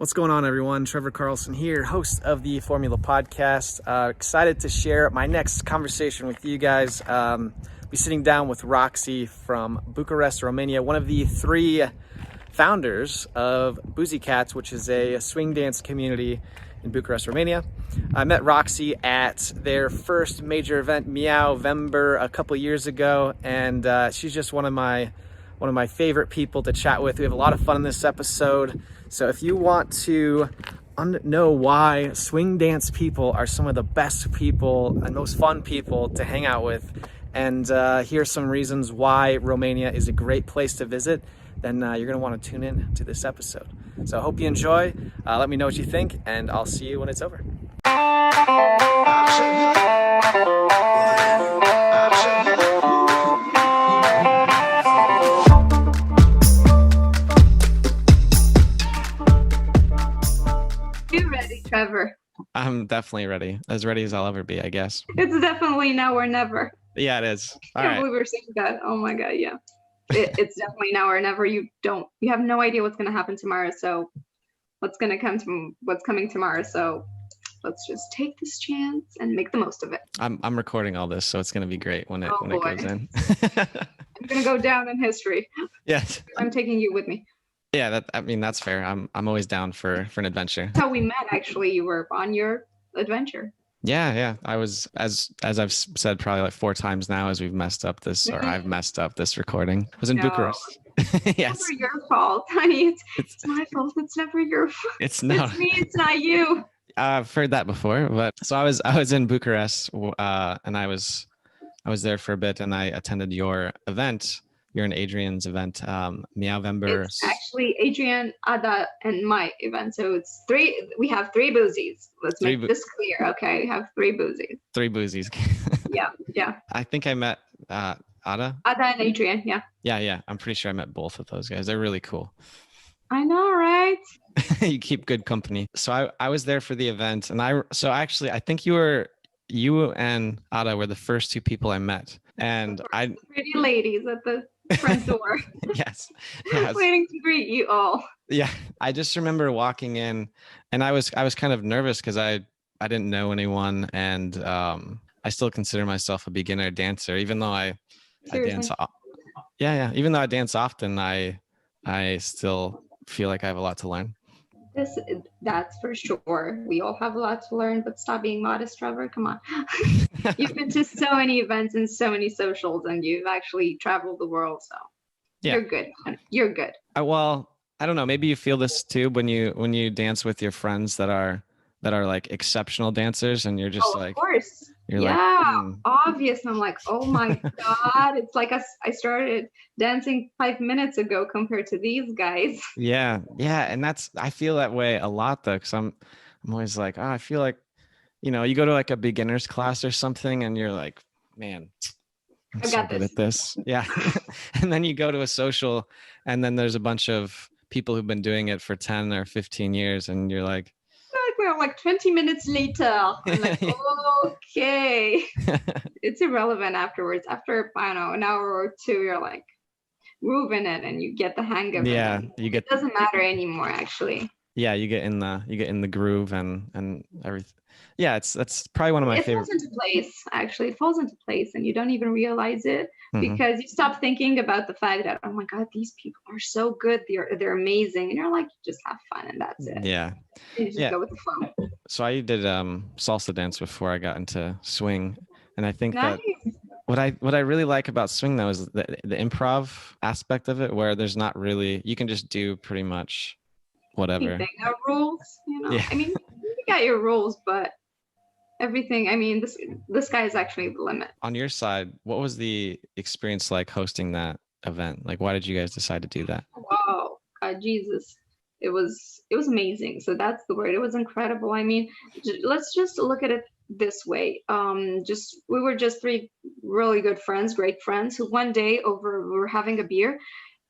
What's going on, everyone? Trevor Carlson here, host of the Formula Podcast. Excited to share my next conversation with you guys. Be sitting down with Roxy from Bucharest, Romania, one of the three founders of Boozy Cats, which is a swing dance community in Bucharest, Romania. I met Roxy at their first major event, Meow-vember, a couple years ago, and she's just one of my favorite people to chat with. We have a lot of fun in this episode. So if you want to know why swing dance people are some of the best people and most fun people to hang out with, and hear some reasons why Romania is a great place to visit, then you're going to want to tune in to this episode. So I hope you enjoy. Let me know what you think, and I'll see you when it's over. Trevor. I'm definitely ready. As ready as I'll ever be, I guess. It's definitely now or never. Yeah, it is. I can't believe we're saying that. Oh my God, yeah. It's definitely now or never. You have no idea what's going to happen tomorrow. So what's coming tomorrow. So let's just take this chance and make the most of it. I'm recording all this, so it's going to be great when it goes in. I'm going to go down in history. Yes. I'm taking you with me. Yeah, that's fair. I'm always down for an adventure. That's how we met, actually. You were on your adventure. Yeah. I was, as I've said probably like 4 times now, as we've messed up this, or I've messed up this recording. I was in Bucharest. Yes. It's never your fault, honey. It's my fault. It's never your fault. It's not. It's me. It's not you. I've heard that before, but so I was in Bucharest, and I was there for a bit, and I attended your event. You're in Adrian's event, Meow-vember. It's actually Adrian, Ada, and my event. So it's 3. We have 3 boozies. Let's make this clear, okay? We have 3 boozies. 3 boozies. Yeah. I think I met Ada. Ada and Adrian, yeah. Yeah. I'm pretty sure I met both of those guys. They're really cool. I know, right? You keep good company. So I was there for the event, and I think you and Ada were the first 2 people I met, and pretty ladies at the front door. yes Waiting to greet you all. Yeah, I just remember walking in, and I was kind of nervous because I didn't know anyone, and I still consider myself a beginner dancer, even though I dance. Yeah, even though I dance often, I still feel like I have a lot to learn. That's for sure. We all have a lot to learn, but stop being modest, Trevor. Come on. You've been to so many events and so many socials, and you've actually traveled the world. So yeah. You're good. You're good. Well, I don't know. Maybe you feel this too when you dance with your friends that are like exceptional dancers, and you're just like, of course. You're obvious. I'm like, oh my God. It's like I started dancing 5 minutes ago compared to these guys. Yeah. And I feel that way a lot though. Cause I'm always like, I feel like, you go to like a beginner's class or something and you're like, man, I'm so good at this. Yeah. And then you go to a social and then there's a bunch of people who've been doing it for 10 or 15 years. And you're like, we're like 20 minutes later. I'm like, okay. It's irrelevant afterwards. After, I don't know, an hour or 2, you're like moving it and you get the hang of it. Yeah, it doesn't matter anymore, actually. Yeah, you get in the groove and everything. Yeah, that's probably one of my favorite. It falls into place, actually. It falls into place and you don't even realize it because you stop thinking about the fact that, oh my God, these people are so good. They're amazing. And you're like, you just have fun and that's it. Yeah. You just go with the flow. So I did salsa dance before I got into swing. And I think that what I really like about swing though is the improv aspect of it, where there's not really, you can just do pretty much whatever. No rules, Yeah. I mean, you got your rules, but everything, I mean, this guy is actually the limit. On your side, what was the experience like hosting that event? Like, why did you guys decide to do that? Wow, Jesus. It was amazing. So that's the word. It was incredible. I mean, let's just look at it this way. We were just 3 really good friends, great friends, who one day we were having a beer,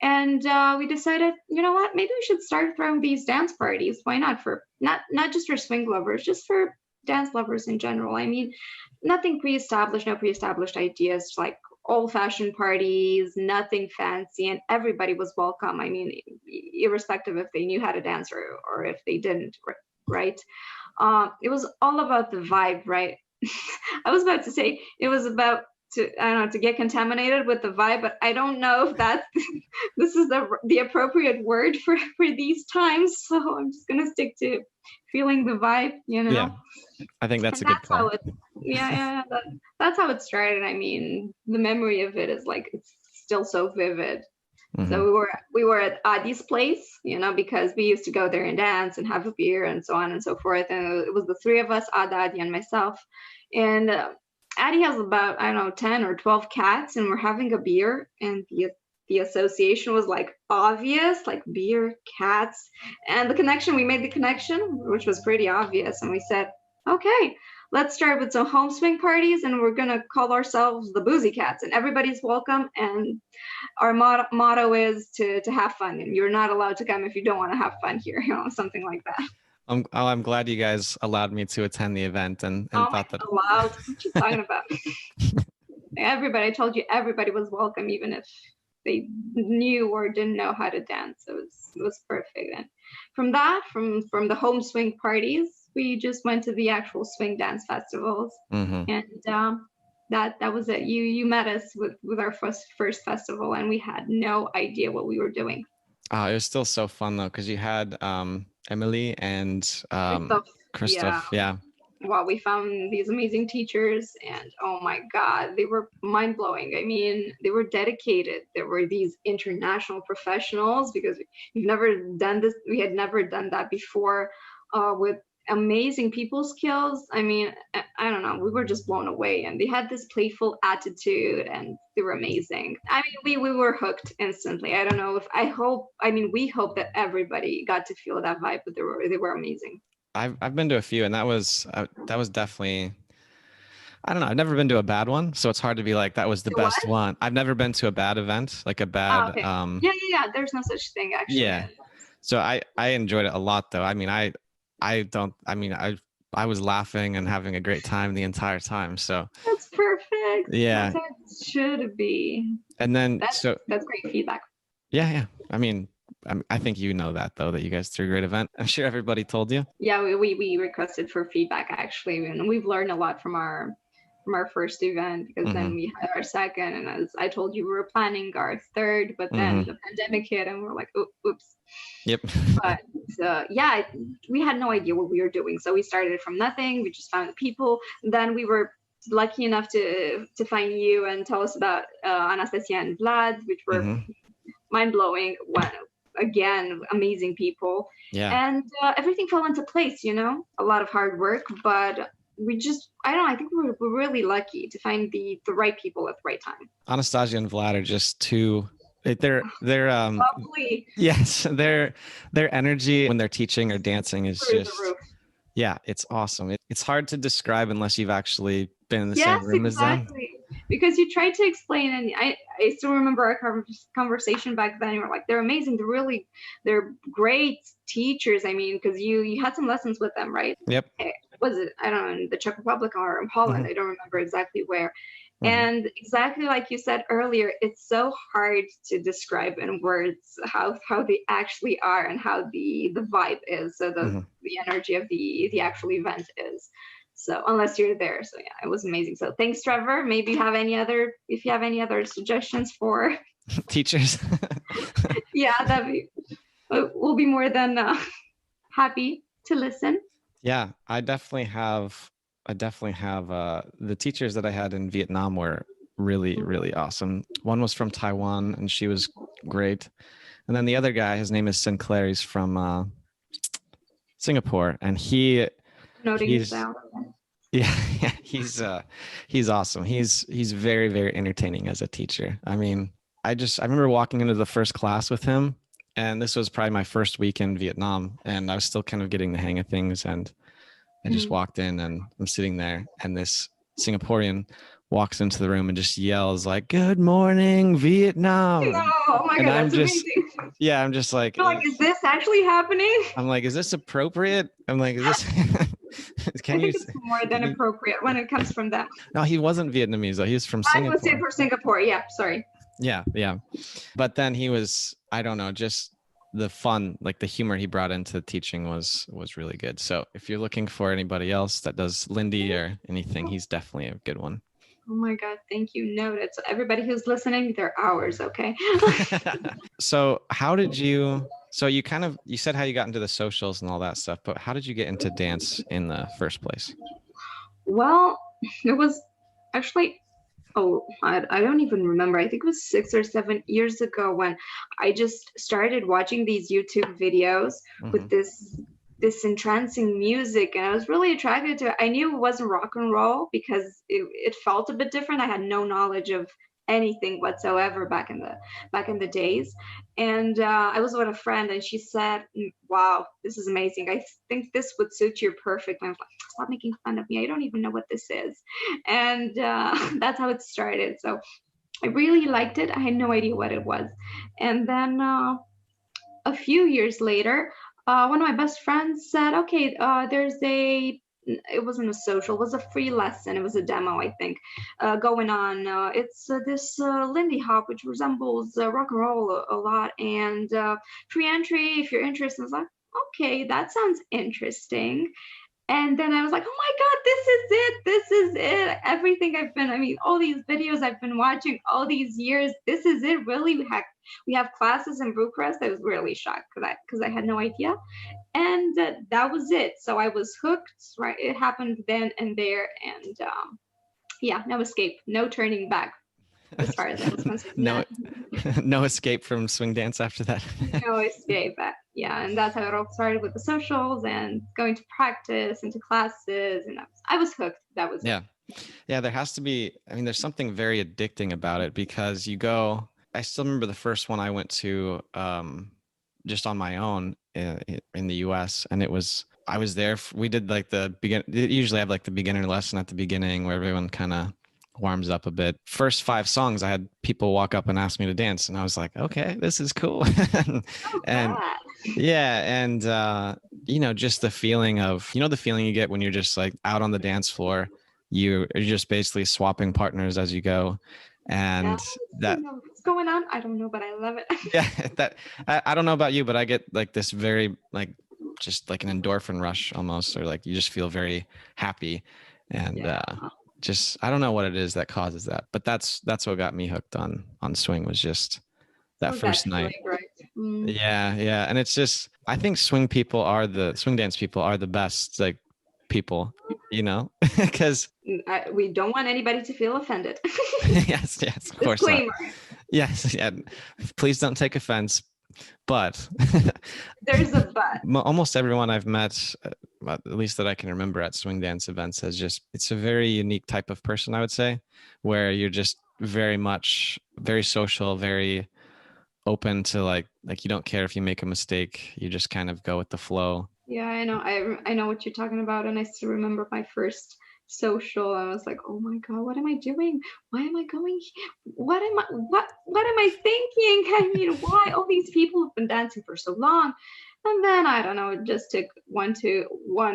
and we decided, you know what, maybe we should start throwing these dance parties. Why not? For not just for swing lovers, just for dance lovers in general. I mean, nothing pre-established, no pre-established ideas, like old-fashioned parties, nothing fancy, and everybody was welcome. I mean, irrespective if they knew how to dance or if they didn't, right? It was all about the vibe, right? I was about to say it was about I don't know, to get contaminated with the vibe, but I don't know if that's this is the appropriate word for these times. So I'm just gonna stick to feeling the vibe, you know. Yeah, I think that's a good How call. it, that's how it started. I mean, the memory of it is like it's still so vivid. So we were at Adi's place, you know, because we used to go there and dance and have a beer and so on and so forth. And it was the three of us, Adi and myself. And Adi has about, I don't know, 10 or 12 cats, and we're having a beer. And the association was like obvious, like beer, cats. And we made the connection, which was pretty obvious. And we said, okay, let's start with some home swing parties, and we're gonna call ourselves the Boozy Cats, and everybody's welcome. And our motto is to have fun, and you're not allowed to come if you don't want to have fun here, you know, something like that. I'm glad you guys allowed me to attend the event and thought that. Allowed? What you talking about? Everybody, I told you, everybody was welcome, even if they knew or didn't know how to dance. It was perfect. And from the home swing parties, we just went to the actual swing dance festivals, and that was it. You met us with our first festival, and we had no idea what we were doing. It was still so fun though, because you had Emily and Christoph. Yeah. Wow, we found these amazing teachers, and oh my God, they were mind-blowing. I mean, they were dedicated. There were these international professionals, because we've never done this. We had never done that before, with amazing people skills. I mean, I don't know, we were just blown away, and they had this playful attitude, and they were amazing. I mean, we were hooked instantly. I don't know if we hope that everybody got to feel that vibe, but they were amazing. I've been to a few, and that was definitely, I don't know, I've never been to a bad one, so it's hard to be like that was the best one. I've never been to a bad event, like a bad okay. Yeah, there's no such thing, actually. Yeah. So I enjoyed it a lot though. I mean, I was laughing and having a great time the entire time. So that's perfect. Yeah. That's how it should be. And then that's great feedback. Yeah. I mean, I think you know that though, that you guys threw a great event. I'm sure everybody told you. Yeah, we requested for feedback actually, and we've learned a lot from our first event, because then we had our second, and as I told you, we were planning our third, but then the pandemic hit, and we're like, oops. Yep. But yeah, we had no idea what we were doing, so we started from nothing. We just found the people. Then we were lucky enough to find you and tell us about Anastasia and Vlad, which were mind-blowing. Again, amazing people. Yeah. And everything fell into place, you know, a lot of hard work, but I think we're really lucky to find the right people at the right time. Anastasia and Vlad are just too, they're lovely. Yes, their energy when they're teaching or dancing is just, yeah, it's awesome. It's hard to describe unless you've actually been in the same room as them. Because you tried to explain, and I still remember our conversation back then. You were like, they're amazing. They're great teachers. I mean, because you had some lessons with them, right? Yep. Was it, I don't know, in the Czech Republic or in Holland? I don't remember exactly where. And exactly like you said earlier, it's so hard to describe in words how they actually are and how the vibe is. So the energy of the actual event is. So unless you're there. So yeah, it was amazing. So thanks, Trevor. Maybe if you have any other suggestions for teachers. Yeah, we'll be more than happy to listen. Yeah, I definitely have the teachers that I had in Vietnam were really, really awesome. One was from Taiwan, and she was great. And then the other guy, his name is Sinclair. He's from Singapore, and he's awesome. He's very, very entertaining as a teacher. I mean, I remember walking into the first class with him, and this was probably my first week in Vietnam, and I was still kind of getting the hang of things, and I just walked in, and I'm sitting there, and this Singaporean walks into the room and just yells like, "Good morning, Vietnam." Oh my God, that's amazing. Yeah, I'm just like, is this actually happening? I'm like, is this appropriate? I'm like, is this Can I you? think it's more than appropriate when it comes from them. No, he wasn't Vietnamese though. He was from I would say Singapore. for Singapore. Yeah, sorry. Yeah, yeah. But then he was, I don't know, just the fun, like the humor he brought into teaching was really good. So if you're looking for anybody else that does Lindy or anything, he's definitely a good one. Oh my God, thank you. Noted. So everybody who's listening, they're ours, okay? So how did you, so you kind of, you said how you got into the socials and all that stuff, but how did you get into dance in the first place? Well, it was actually, oh, I don't even remember. I think it was 6 or 7 years ago when I just started watching these YouTube videos with Hmm. this entrancing music, and I was really attracted to it. I knew it wasn't rock and roll because it felt a bit different. I had no knowledge of anything whatsoever back in the days, and I was with a friend, and she said, "Wow, this is amazing. I think this would suit you perfectly." I was like, "Stop making fun of me. I don't even know what this is," and that's how it started. So I really liked it. I had no idea what it was, and then a few years later, one of my best friends said, "Okay, there's a." It wasn't a social; it was a free lesson. It was a demo, I think, going on. It's this Lindy Hop, which resembles rock and roll a lot, and free entry if you're interested. I was like, "Okay, that sounds interesting." And then I was like, oh my God, this is it. This is it. Everything I mean, all these videos I've been watching all these years, this is it. Really, we have classes in Bucharest. I was really shocked because I had no idea. And that was it. So I was hooked, right? It happened then and there. And yeah, no escape, no turning back as far as I was concerned. No, no escape from swing dance after that. No escape. Yeah, and that's how it all started with the socials and going to practice and to classes, and I was hooked. That was it. Yeah. Yeah, there has to be, I mean, there's something very addicting about it because you go, I still remember the first one I went to just on my own in the US, and it was, I was there, we did like the begin, they usually have like the beginner lesson at the beginning where everyone kind of warms up a bit. First 5 songs, I had people walk up and ask me to dance, and I was like, okay, this is cool. Oh, And God. yeah, and just the feeling of, the feeling you get when you're just like out on the dance floor, you're just basically swapping partners as you go. Yeah, And I that, know what's going on. I don't know, but I love it. yeah, that I don't know about you, but I get like this very like just like an endorphin rush almost, or like you just feel very happy. And Yeah, just I don't know what it is that causes that, but that's what got me hooked on swing, was just that was that first night. feeling, right? Mm. Yeah, yeah. And it's just, I think swing dance people are the best, like, people, because We don't want anybody to feel offended. yes, yes, of course not. Disclaimer. Yes, yeah. Please don't take offense. But There's a but. almost everyone I've met, at least that I can remember at swing dance events, it's a very unique type of person, I would say, where you're just very social, very open to like you don't care if you make a mistake, you just kind of go with the flow. Yeah, I know. I know what you're talking about, and I still remember my first social. I was like, "Oh my God, what am I doing? Why am I going? What am I thinking? I mean, why all these people have been dancing for so long?" And then I don't know. It just took one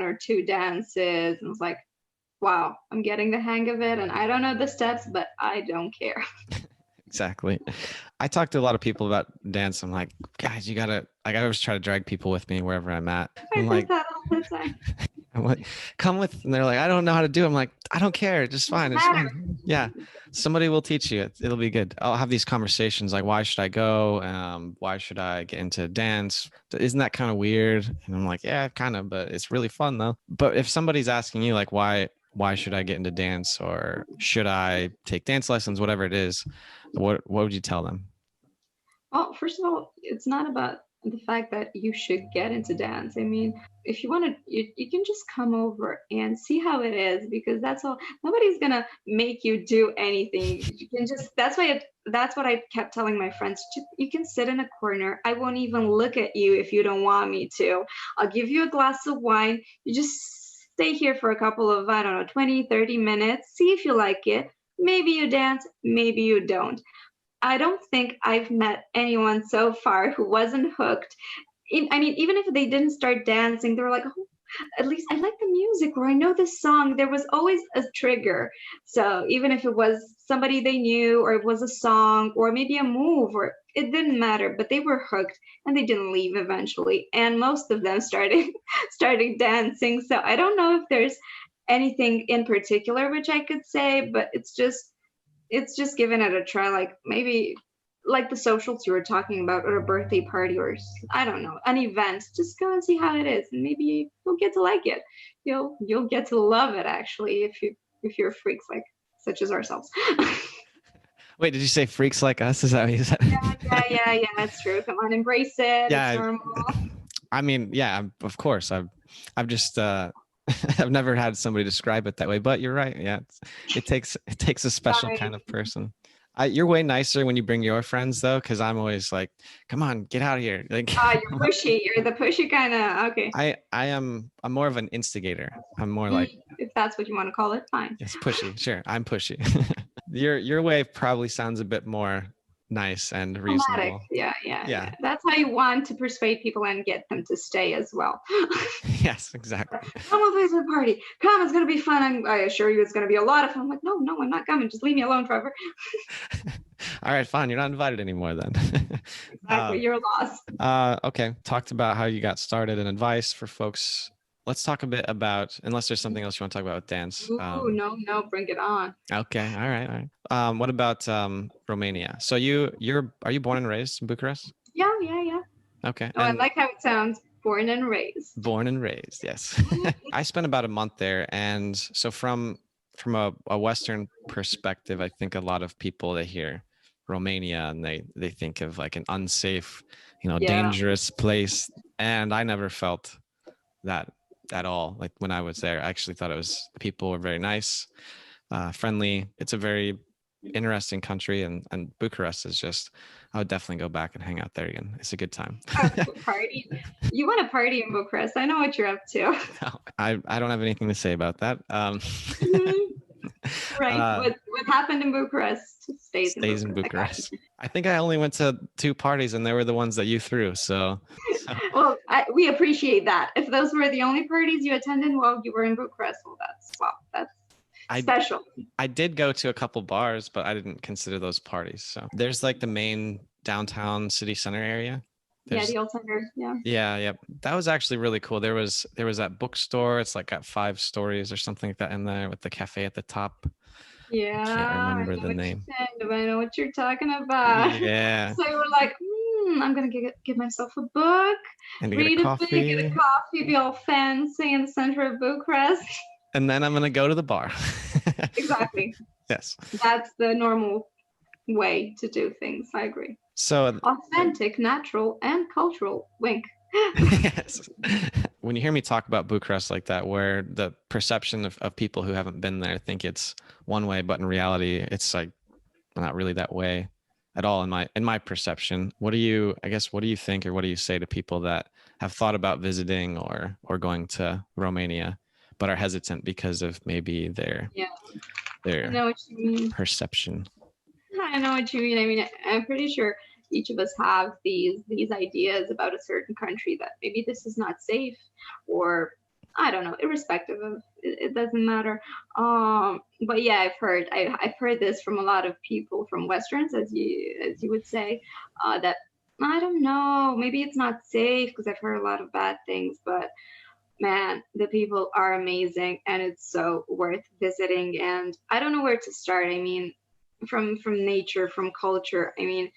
or two dances, and I was like, "Wow, I'm getting the hang of it." And I don't know the steps, but I don't care. Exactly. I talk to a lot of people about dance. I'm like, guys, you gotta, like, I always try to drag people with me wherever I'm at. I I'm do like, that all the time. I'm like, come with, and they're like, I don't know how to do it. I'm like, I don't care. It's just fine. It's Matter. fine. Yeah. Somebody will teach you. It'll be good. I'll have these conversations like, why should I go? Why should I get into dance? Isn't that kind of weird? And I'm like, yeah, kind of, but it's really fun though. But if somebody's asking you like, why should I get into dance, or should I take dance lessons, whatever it is, what would you tell them? Well, first of all, it's not about the fact that you should get into dance. I mean, if you want to, you can just come over and see how it is, because that's all. Nobody's gonna make you do anything. You can just. That's what I kept telling my friends. You can sit in a corner. I won't even look at you if you don't want me to. I'll give you a glass of wine. You just stay here for a couple of, I don't know, 20, 30 minutes. See if you like it. Maybe you dance, maybe you don't. I don't think I've met anyone so far who wasn't hooked. I mean, even if they didn't start dancing, they were like, "Oh, at least I like the music, or I know this song. There was always a trigger. So even if it was somebody they knew, or it was a song, or maybe a move, or it didn't matter, but they were hooked and they didn't leave eventually. And most of them started started dancing. So I don't know if there's anything in particular which I could say, but it's just giving it a try. Like maybe like the socials you were talking about, or a birthday party, or I don't know, an event. Just go and see how it is, and maybe you'll get to like it. You'll get to love it actually if you're freaks like such as ourselves. Wait, did you say freaks like us? Is that what you said? Yeah. That's true. Come on, embrace it. It's Yeah. normal. I mean, yeah, of course. I've just I've never had somebody describe it that way, but you're right. Yeah, it takes a special Right. kind of person. You're way nicer when you bring your friends though, because I'm always like, come on, get out of here. Like, You're pushy. You're the pushy kind of. Okay. I'm more of an instigator. I'm more like, If that's what you want to call it, fine. yes, pushy. Sure, I'm pushy. Your way probably sounds a bit more nice and Diplomatic. reasonable. Yeah. That's how you want to persuade people and get them to stay as well. Yes, exactly. Come with me to the party. Come, it's gonna be fun. I assure you, it's gonna be a lot of fun. I'm like, no, I'm not coming. Just leave me alone, Trevor. All right, fine. You're not invited anymore then. Exactly, you're lost. Okay. Talked about how you got started and advice for folks. Let's talk a bit about, unless there's something else you want to talk about with dance. Ooh, no, bring it on. Okay. All right. What about Romania? So are you born and raised in Bucharest? Yeah. Okay. Oh, I And like how it sounds. Born and raised. born and raised, yes. I spent about a month there, and so from a Western perspective, I think a lot of people, they hear Romania and they think of like an unsafe, Yeah. dangerous place, and I never felt that at all. Like when I was there, I actually thought the people were very nice, friendly. It's a very interesting country, and Bucharest is just, I would definitely go back and hang out there again. It's a good time. Party. You want to party in Bucharest? I know what you're up to. No, I don't have anything to say about that. Right. What happened in Bucharest stays in Bucharest. I think I only went to 2 parties, and they were the ones that you threw. So Well, we appreciate that. If those were the only parties you attended while you were in Bucharest, that's special. I did go to a couple bars, but I didn't consider those parties. So there's like the main downtown city center area. The old center. Yeah. Yeah. That was actually really cool. There was that bookstore. It's like got 5 stories or something like that in there, with the cafe at the top. Yeah. Can't remember the name. I know what you're talking about. Yeah. So you were like, I'm gonna get myself a book, And read a bit, get a coffee, be all fancy in the center of Bucharest. And then I'm gonna go to the bar. Exactly. Yes. That's the normal way to do things. I agree. So authentic, natural, and cultural. Wink. Yes. When you hear me talk about Bucharest like that, where the perception of people who haven't been there think it's one way, but in reality, it's like not really that way at all in my perception. What do you think, or what do you say to people that have thought about visiting or going to Romania, but are hesitant because of maybe their I know what you mean. perception? I know what you mean. I mean, I'm pretty sure each of us have these ideas about a certain country, that maybe this is not safe, or I don't know, irrespective of it doesn't matter. But yeah, I've heard this from a lot of people, from Westerns, as you would say, that I don't know, maybe it's not safe, because I've heard a lot of bad things, but man, the people are amazing, and it's so worth visiting. And I don't know where to start. I mean, from nature, from culture. I mean,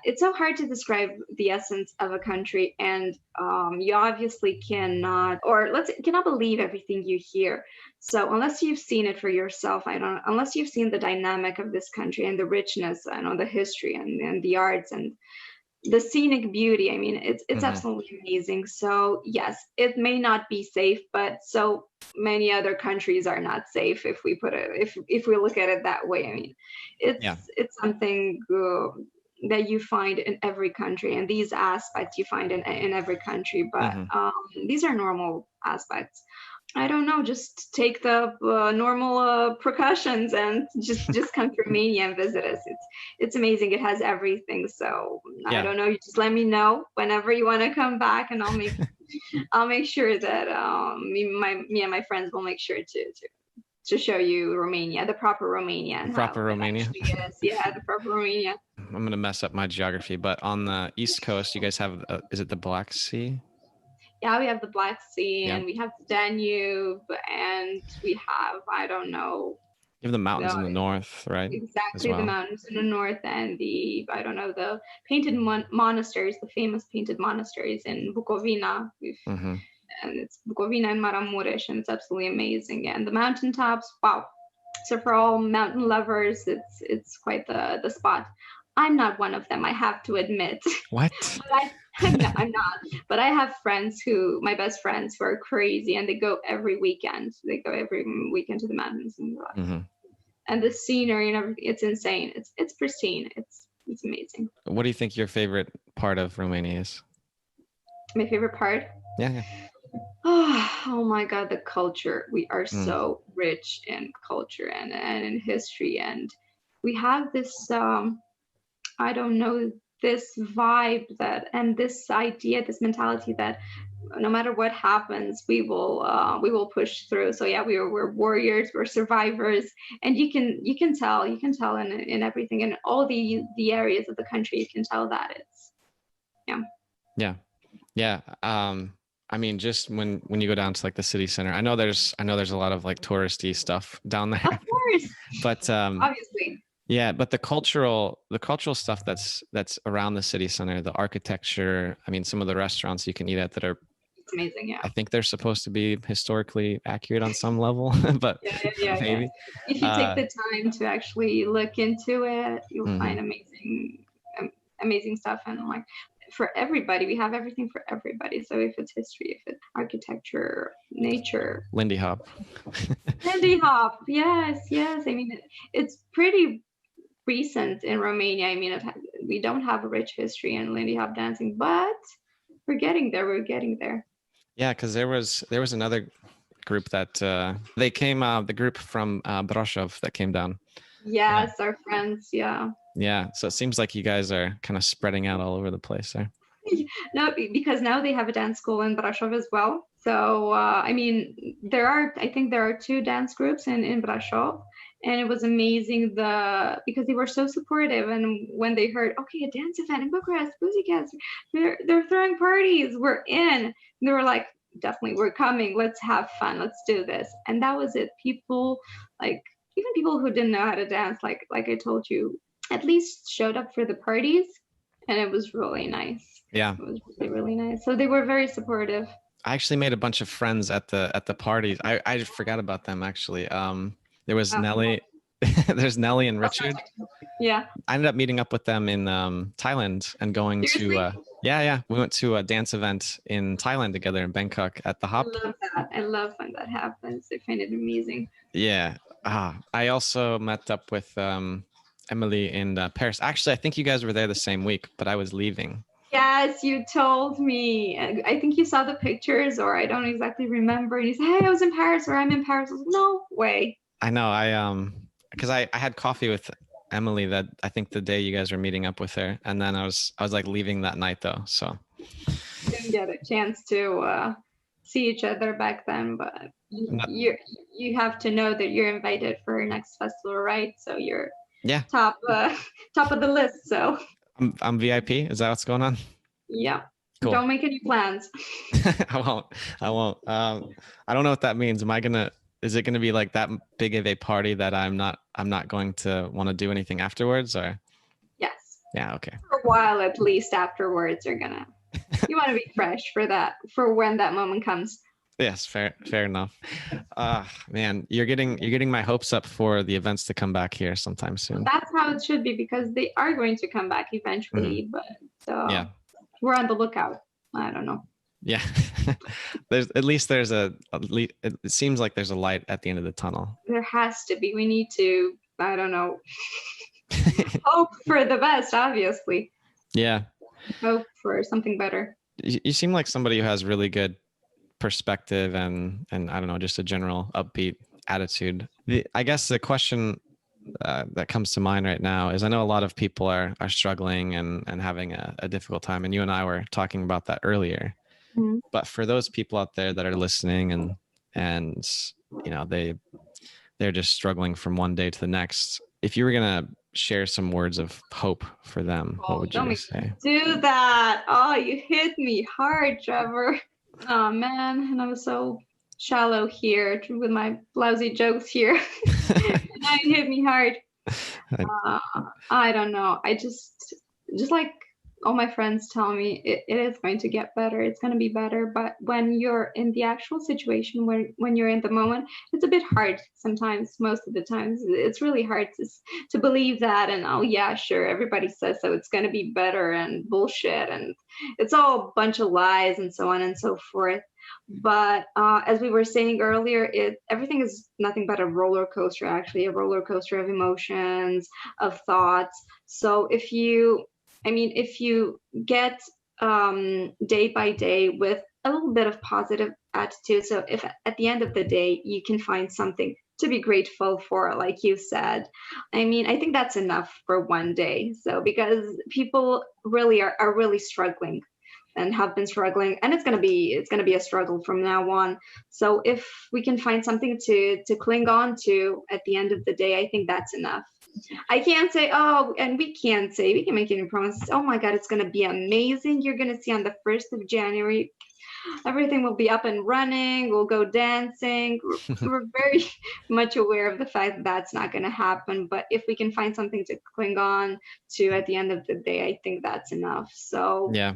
it's so hard to describe the essence of a country, and you obviously cannot believe everything you hear. So unless you've seen it for yourself, unless you've seen the dynamic of this country and the richness, the history and the arts and the scenic beauty. I mean, it's absolutely amazing. So yes, it may not be safe, but so many other countries are not safe, if we look at it that way. I mean, it's something that you find in every country, and these aspects you find in every country, but these are normal aspects. I don't know, just take the normal precautions and just come to Romania and visit us. It's amazing. It has everything. So I don't know. You just let me know whenever you want to come back, and I'll make I'll make sure that me and my friends will make sure to show you Romania, the proper Romania, and how Proper it Romania. actually is. Yeah, the proper Romania. I'm gonna mess up my geography, but on the East Coast, you guys have is it the Black Sea? Yeah, we have the Black Sea, Yeah. and we have the Danube, and we have, I don't know, You have the mountains in the the north, right? As exactly the well. mountains in the north, and the, I don't know, the painted monasteries, the famous painted monasteries in Bucovina. Mm-hmm. And it's Bucovina and Maramuresh, and it's absolutely amazing. And the mountaintops, wow. So for all mountain lovers, it's quite the spot. I'm not one of them, I have to admit. What? But I'm not. But I have friends who, my best friends, who are crazy, and they go every weekend. They go every weekend to the mountains, Mm-hmm. and the scenery and everything. It's insane. It's pristine. It's amazing. What do you think your favorite part of Romania is? My favorite part. Yeah, yeah. Oh my God, the culture. We are Mm. so rich in culture and in history, and we have this I don't know, this vibe that, and this idea, this mentality that no matter what happens, we will push through. So yeah, we're warriors, we're survivors, and you can tell in everything, in all the areas of the country, you can tell that it's Yeah. Yeah. I mean, just when you go down to like the city center, I know there's a lot of like touristy stuff down there, of course, but obviously. yeah, but the cultural stuff that's around the city center, the architecture, I mean, some of the restaurants you can eat at that are, It's amazing, yeah. I think they're supposed to be historically accurate on some level, but Yeah. maybe. If you take the time to actually look into it, you'll Mhm. find amazing stuff. And like, for everybody, we have everything for everybody. So if it's history, if it's architecture, nature, Lindy Hop. Lindy Hop, yes. I mean, it's pretty recent in Romania. I mean, we don't have a rich history in Lindy Hop dancing, but we're getting there. We're getting there. Yeah, because there was another group that they came, the group from Brasov that came down. Yes, our friends. Yeah. Yeah, so it seems like you guys are kind of spreading out all over the place there. No, because now they have a dance school in Brasov as well. So I mean, I think there are two dance groups in Brasov, and it was amazing because they were so supportive. And when they heard, okay, a dance event in Bucharest, Boozy Cats, they're throwing parties, we're in. They were like, definitely, we're coming. Let's have fun. Let's do this. And that was it. People, like, even people who didn't know how to dance, like I told you, at least showed up for the parties, and it was really nice. Yeah, it was really nice. So they were very supportive. I actually made a bunch of friends at the parties. I forgot about them actually. There was Nelly, there's Nelly and Richard. Yeah, I ended up meeting up with them in Thailand and going seriously? to we went to a dance event in Thailand together in Bangkok at the Hop. I love that. I love when that happens. I find it amazing. Yeah. I also met up with Emily in Paris. Actually, I think you guys were there the same week, but I was leaving. Yes, you told me. I think you saw the pictures, or I don't exactly remember. And you said, "Hey, I was in Paris," or "I'm in Paris." I was like, "No way." I know. Because I had coffee with Emily that I think the day you guys were meeting up with her, and then I was like leaving that night though. So Didn't get a chance to see each other back then, but you have to know that you're invited for our next festival, right? So you're top of the list. So I'm VIP. Is that what's going on? Yeah. Cool. Don't make any plans. I won't. I don't know what that means. Is it gonna be like that big of a party that I'm not going to want to do anything afterwards, or? Yes. Yeah. Okay. For a while, at least afterwards, you want to be fresh for when that moment comes. Yes, fair enough. Man, you're getting my hopes up for the events to come back here sometime soon. That's how it should be, because they are going to come back eventually. Mm-hmm. But we're on the lookout. I don't know. Yeah, it seems like there's a light at the end of the tunnel. There has to be. We need to, I don't know, hope for the best, obviously. Yeah. Hope for something better. You seem like somebody who has really good perspective and I don't know, just a general upbeat attitude. I guess the question that comes to mind right now is, I know a lot of people are struggling and having a difficult time, and you and I were talking about that earlier. Mhm. But for those people out there that are listening and they're just struggling from one day to the next, if you were gonna share some words of hope for them, what Oh, would don't you make me say? do that. Oh, you hit me hard, Trevor. Oh man, and I was so shallow here with my lousy jokes here. Now you hit me hard. Uh, I don't know. I just like all my friends tell me, it is going to get better. It's going to be better. But when you're in the actual situation, when you're in the moment, it's a bit hard sometimes. Most of the times, it's really hard to believe that. And oh yeah, sure, everybody says so. It's going to be better and bullshit, and it's all a bunch of lies and so on and so forth. But as we were saying earlier, everything is nothing but a roller coaster. Actually, a roller coaster of emotions, of thoughts. So if you get day by day with a little bit of positive attitude, so if at the end of the day you can find something to be grateful for, like you said, I think that's enough for one day. So because people really are really struggling and have been struggling, and it's going to be a struggle from now on. So if we can find something to cling on to at the end of the day, I think that's enough. I can't say, oh, and we can make any promises. Oh my God, it's going to be amazing. You're going to see on the 1st of January, everything will be up and running. We'll go dancing. We're very much aware of the fact that that's not going to happen. But if we can find something to cling on to at the end of the day, I think that's enough. So Yeah.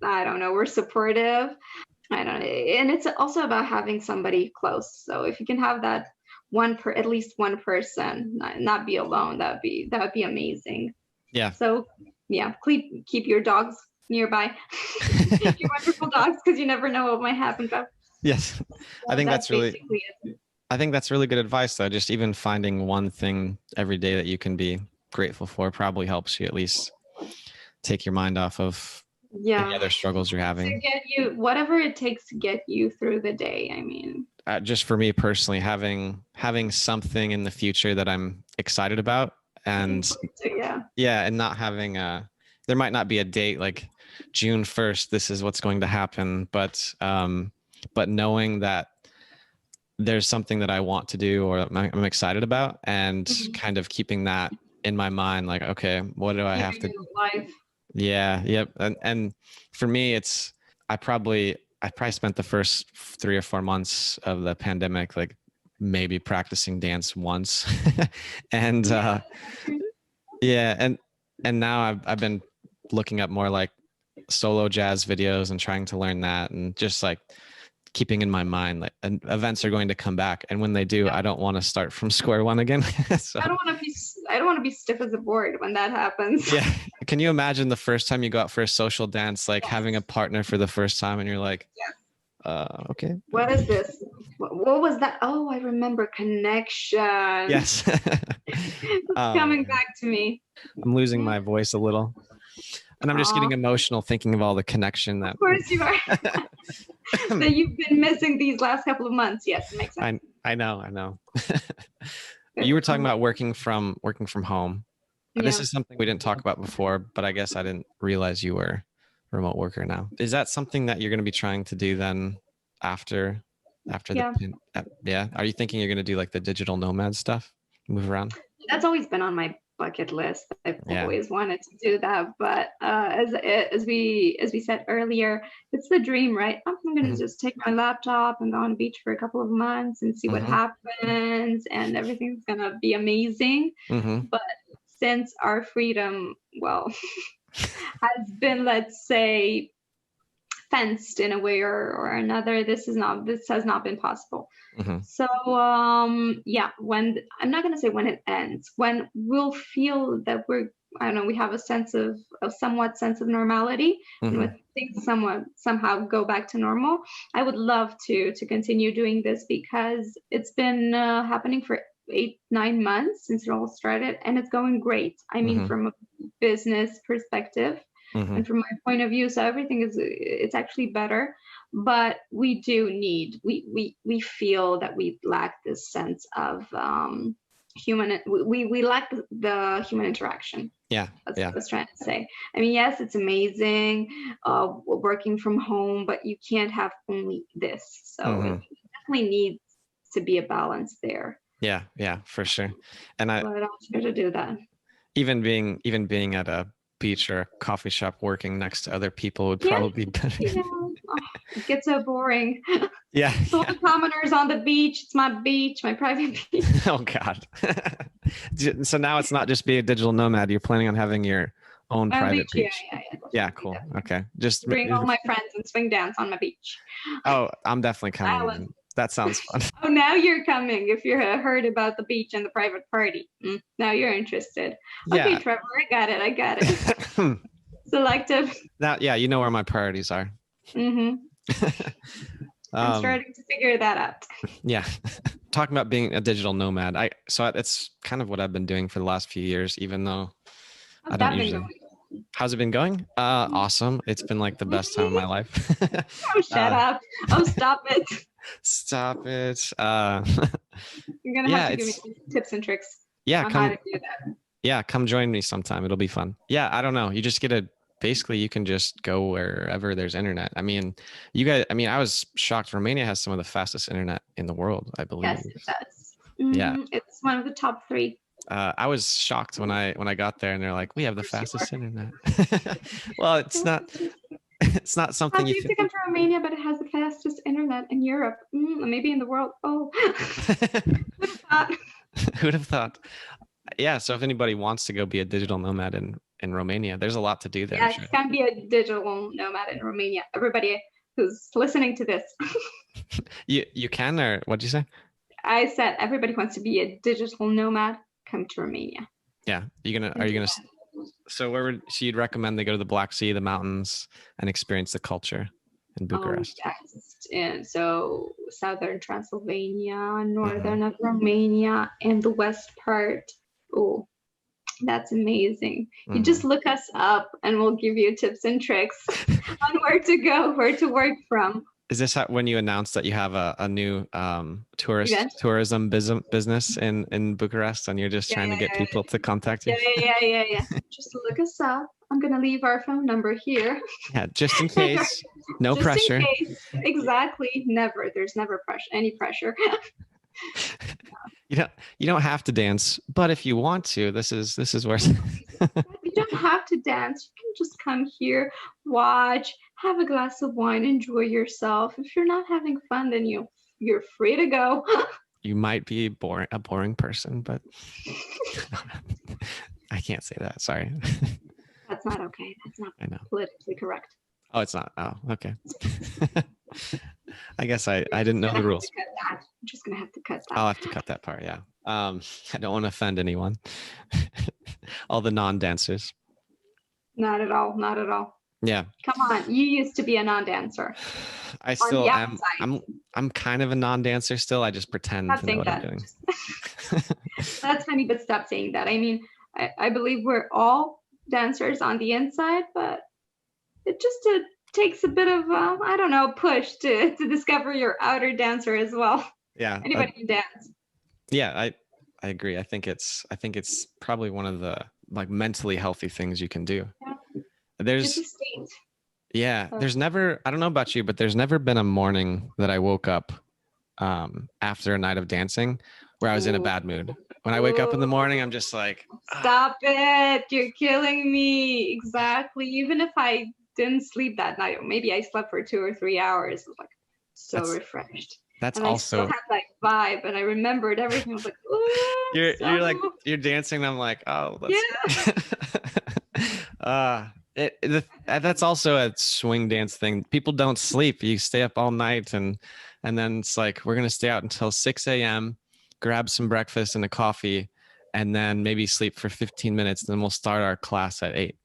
I don't know, we're supportive. I don't know. And it's also about having somebody close. So if you can have that at least one person, not be alone, that would be amazing. Yeah. So yeah, keep your dogs nearby, your wonderful dogs, because you never know what might happen. But Yes. I think that's that's really basically it. I think that's really good advice though. Just even finding one thing every day that you can be grateful for probably helps you at least take your mind off of any Yeah, other struggles you're to having. get you whatever it takes to get you through the day. Just for me personally, having something in the future that I'm excited about, and So yeah. yeah, and not having there might not be a date like June 1st, this is what's going to happen, but knowing that there's something that I want to do or I'm excited about, and Mhm. kind of keeping that in my mind, like, okay, what do I have Keeping to? it alive. Yeah, yep. And for me, I probably spent the first 3 or 4 months of the pandemic, like maybe practicing dance once. And yeah, and now I've been looking up more like solo jazz videos and trying to learn that, and just like keeping in my mind like and events are going to come back, and when they do, Yeah. I don't want to start from square one again. So I don't want to be stiff as a board when that happens. yeah, can you imagine the first time you go out for a social dance, like having a Yes. partner for the first time, and you're like, Yes. okay. What is this? What was that? Oh, I remember connection. Yes. It's Oh coming man, back to me. I'm losing Mm. my voice a little, and I'm just Aw, getting emotional thinking of all the connection of that course you are. That you've been missing these last couple of months. Yes, it makes sense. I know. You were talking about working from home. This Yeah. is something we didn't talk about before, but I guess I didn't realize you were a remote worker now. Is that something that you're going to be trying to do then after Yeah. yeah? Are you thinking you're going to do like the digital nomad stuff, move around? That's always been on my bucket list. I've Yeah. always wanted to do that, but as we said earlier, it's the dream, right? I'm gonna Hmm. just take my laptop and go on the beach for a couple of months and see what Hmm. happens, and everything's gonna be amazing. Hmm. But since our freedom, well, has been, let's say, fenced in a way or another, this has not been possible. Hmm. So yeah, when I'm not gonna say when it ends, when we'll feel that I don't know, we have a sense of somewhat sense of normality, and Hmm. when things somewhat somehow go back to normal, I would love to continue doing this because it's been happening for 8, 9 months since it all started, and it's going great. Hmm. From a business perspective Hmm. and from my point of view, so everything it's actually better, but we feel that we lack this sense we lack the human interaction. Yeah. That's Yeah. what I was trying to say. I mean, yes, it's amazing, working from home, but you can't have only this. So it definitely needs to be a balance there. Yeah. Yeah, for sure. And But I'll try to do that. even being at a beach or a coffee shop working next to other people would probably be better. Yeah. Oh, it gets so boring. Yeah. So the commoners on the beach. It's my beach, my private beach. Oh God. So now it's not just be a digital nomad. You're planning on having your own private beach. Yeah, cool. Okay. Just bring all my friends and swing dance on my beach. Oh, I'm definitely coming. That sounds fun. Oh, now you're coming. If you heard about the beach and the private party, now you're interested. Yeah. Okay, Trevor, I got it. Selective. Now, yeah, you know where my priorities are. I'm starting to figure that out. Yeah. Talking about being a digital nomad. So it's kind of what I've been doing for the last few years, even though I don't usually. How's it been going? Awesome. It's been like the best time of my life. Oh, shut up. Oh, stop it. Stop it. You're going to have to give me some tips and tricks on how to do that. Yeah, come join me sometime. It'll be fun. Yeah, I don't know. You just basically you can just go wherever there's internet. I mean, you guys, I was shocked. Romania has some of the fastest internet in the world, I believe. Yes, it does. Yeah. It's one of the top 3. I was shocked when I got there and they're like, we have the fastest internet. Well, it's not something you to come to Romania, but it has the fastest internet in Europe, maybe in the world. Oh, who'd have thought? Yeah. So if anybody wants to go be a digital nomad in Romania, there's a lot to do there. Yeah, you can be a digital nomad in Romania. Everybody who's listening to this. You can, or what'd you say? I said everybody wants to be a digital nomad. Come to Romania. Yeah. Are you gonna? So you'd recommend they go to the Black Sea, the mountains, and experience the culture in Bucharest? Yes. And so southern Transylvania, northern of Romania, and the west part. Oh, that's amazing. You just look us up and we'll give you tips and tricks on where to go, where to work from. Is this when you announced that you have a new tourism business in Bucharest, and you're just trying to get people to contact you? Yeah. Just look us up. I'm gonna leave our phone number here. Yeah, just in case. No just pressure. In case. Exactly. Never. There's never any pressure. You don't have to dance, but if you want to, this is where. You don't have to dance. You can just come here, watch, have a glass of wine, enjoy yourself. If you're not having fun, then you're free to go. You might be a boring person, but I can't say that. Sorry. That's not okay. That's not politically correct. Oh, it's not. Oh, okay. I guess I didn't know the rules. I'm just gonna have to cut that. I'll have to cut that part. Yeah. I don't want to offend anyone. All the non-dancers. Not at all. Not at all. Yeah. Come on. You used to be a non-dancer. I still am. I'm kind of a non-dancer still. I just pretend to know what I'm doing. That's funny, but stop saying that. I mean, I believe we're all dancers on the inside, but it just takes a bit of push to discover your outer dancer as well. Yeah. Anybody can dance. Yeah, I agree. I think it's probably one of the mentally healthy things you can do. Yeah. There's never, I don't know about you, but there's never been a morning that I woke up after a night of dancing where I was in a bad mood. When I wake up in the morning, I'm just like, stop it. You're killing me. Exactly. Even if I didn't sleep that night, or maybe I slept for 2 or 3 hours, so refreshed. That's and also I still had vibe, and I remembered everything. I was like, you're dancing. And I'm like, oh, that's also a swing dance thing. People don't sleep. You stay up all night, and then it's like, we're gonna stay out until 6 a.m., grab some breakfast and a coffee, and then maybe sleep for 15 minutes. Then we'll start our class at 8.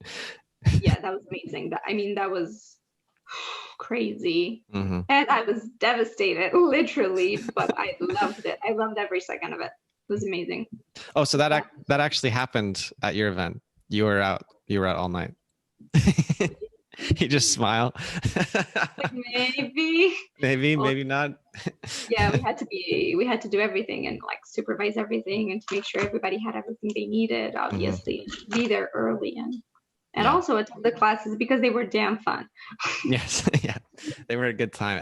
Yeah, that was amazing. That was crazy. Mm-hmm. And I was devastated, literally, but I loved it. I loved every second of it. It was amazing. Oh, so that actually happened at your event. You were out all night. You just smile. Like maybe. Maybe, Well, maybe not. yeah, we had to do everything and like supervise everything and to make sure everybody had everything they needed, Mhm. obviously, be there early and Yeah. also attend the classes because they were damn fun. Yes. Yeah. They were a good time.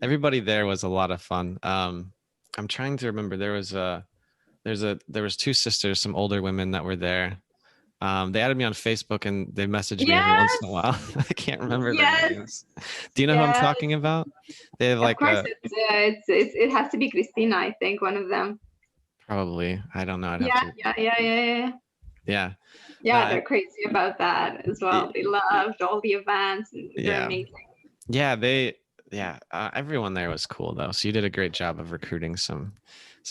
Everybody there was a lot of fun. I'm trying to remember. There was two sisters, some older women that were there. They added me on Facebook and they messaged me every once in a Yes, while. I can't remember their yes, names. Do you know who I'm yes. talking about? They have Of like course, a it has to be Christina, I think, one of them. probably. I don't know. I'd have Yeah, to. yeah, yeah, yeah, yeah. Yeah. Yeah, No. they're crazy about that as well. They loved all the events and they're Yeah. amazing. Yeah. Yeah. Everyone there was cool though. So you did a great job of recruiting some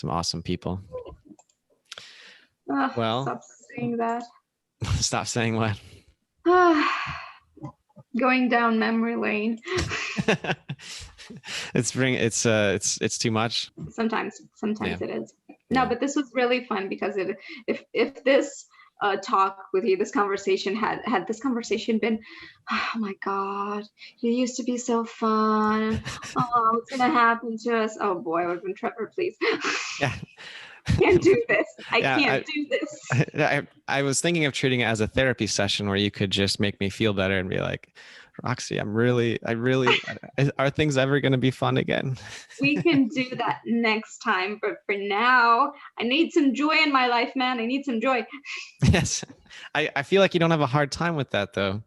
awesome people. Oh, Well, stop saying that. stop saying what. Going down memory lane. It's too much. Sometimes Yeah. it is. No, Yeah. but this was really fun because if this talk with you, this conversation had this conversation been, oh my God, you used to be so fun. Oh, what's gonna happen to us? Oh boy, I would have been Trevor, please. Yeah. Can't do this. I Yeah. can't do this. I was thinking of treating it as a therapy session where you could just make me feel better and be like, Roxy, are things ever going to be fun again? We can do that next time, but for now, I need some joy in my life, man. I need some joy. Yes. I feel like you don't have a hard time with that though.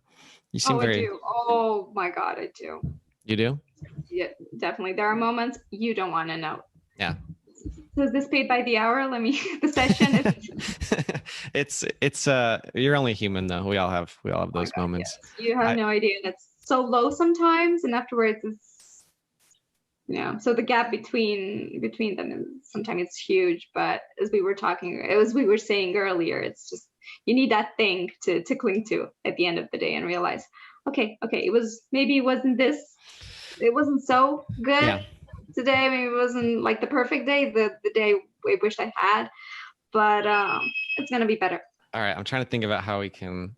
You seem Oh, I very, do. Oh my God, I do. you do? Yeah, definitely. There are moments you don't want to know. Yeah. So is this paid by the hour? Let me, the session is, You're only human though. We all have oh my those God, moments. yes. You have I, no idea. And it's so low sometimes. And afterwards it's, yeah. So the gap between them is sometimes it's huge. But as we were talking, as we were saying earlier, it's just, you need that thing to cling to at the end of the day and realize, okay, maybe it wasn't so yeah. good today. Maybe it wasn't like the perfect day, the day I wished I had, but it's gonna be better. All right. I'm trying to think about how we can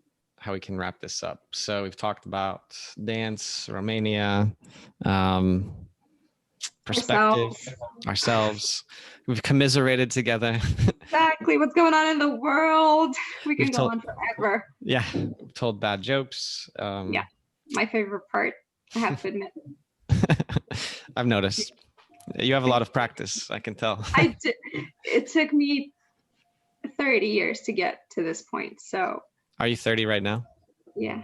wrap this up. So we've talked about dance, Romania, um, perspective, Ourselves, ourselves. We've commiserated together. exactly what's going on in the world. We We've can go told, on forever. yeah, told bad jokes. Yeah, my favorite part, I have to admit. I've noticed you have a lot of practice. I can tell. It took me 30 years to get to this point. So Are you 30 right now? yeah.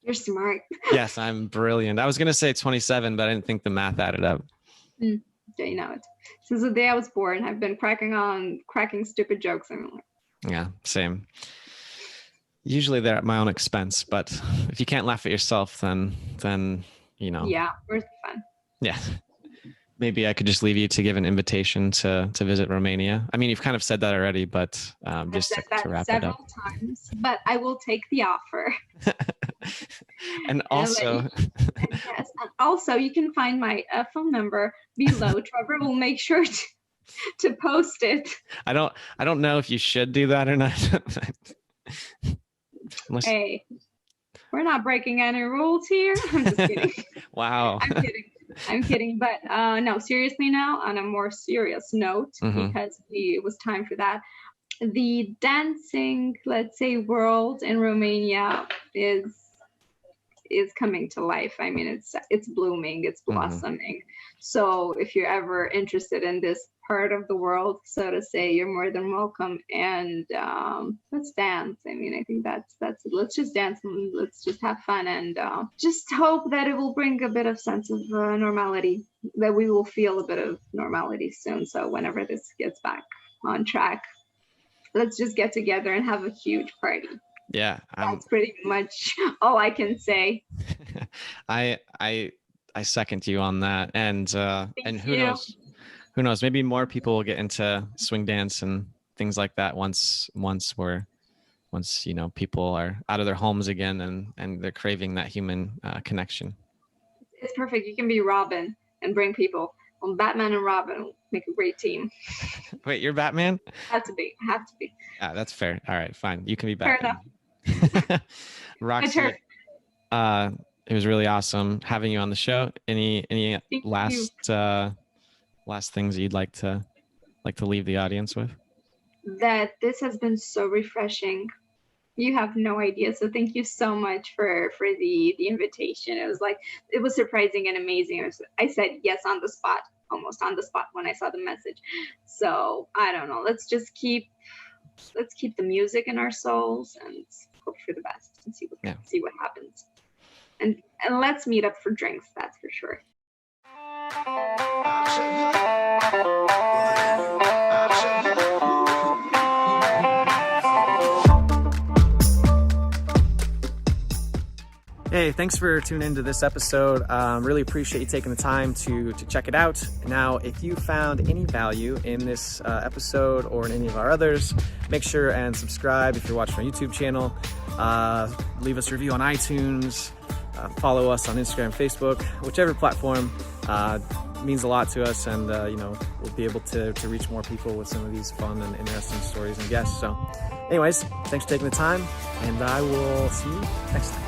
You're smart. Yes, I'm brilliant. I was going to say 27, but I didn't think the math added up. Yeah, you know it. Since the day I was born, I've been cracking stupid jokes. I'm like, Yeah, same. Usually they're at my own expense, but if you can't laugh at yourself, then yeah, where's the fun? Yeah. Maybe I could just leave you to give an invitation to visit Romania. I mean, you've kind of said that already, but I've just said to that wrap it several up. times, but I will take the offer. And also, Yes, and also you can find my phone number below. Trevor will make sure to post it. I don't know if you should do that or not. Unless, Hey, we're not breaking any rules here. I'm just kidding. wow. I'm kidding. I'm kidding. But no, seriously now, on a more serious note, because it was time for that. The dancing, let's say, world in Romania is coming to life. I mean, it's blooming, it's blossoming. So if you're ever interested in this part of the world, so to say, you're more than welcome. And let's dance. I mean, I think that's let's just dance and let's just have fun and just hope that it will bring a bit of sense of normality, that we will feel a bit of normality soon. So whenever this gets back on track, let's just get together and have a huge party. Yeah, that's pretty much all I can say. I second you on that, and who you. knows, maybe more people will get into swing dance and things like that once people are out of their homes again and they're craving that human connection. It's perfect. You can be Robin and bring people. Well, Batman and Robin will make a great team. Wait, you're Batman? Have to be. Yeah, that's fair. All right, fine. You can be Batman. Fair enough. My Roxy, turn. it was really awesome having you on the show. Any Thank you. last things you'd like to leave the audience with? That this has been so refreshing. You have no idea. So thank you so much for the invitation. It was surprising and amazing. I said yes on the spot, almost on the spot when I saw the message. So I don't know. Let's keep the music in our souls and hope for the best and see what happens. And let's meet up for drinks, that's for sure. Hey, thanks for tuning into this episode. Really appreciate you taking the time to check it out. Now, if you found any value in this episode or in any of our others, make sure and subscribe if you're watching our YouTube channel. Leave us a review on iTunes. Follow us on Instagram, Facebook, whichever platform. Means a lot to us, and we'll be able to reach more people with some of these fun and interesting stories and guests. So anyways, thanks for taking the time, and I will see you next time.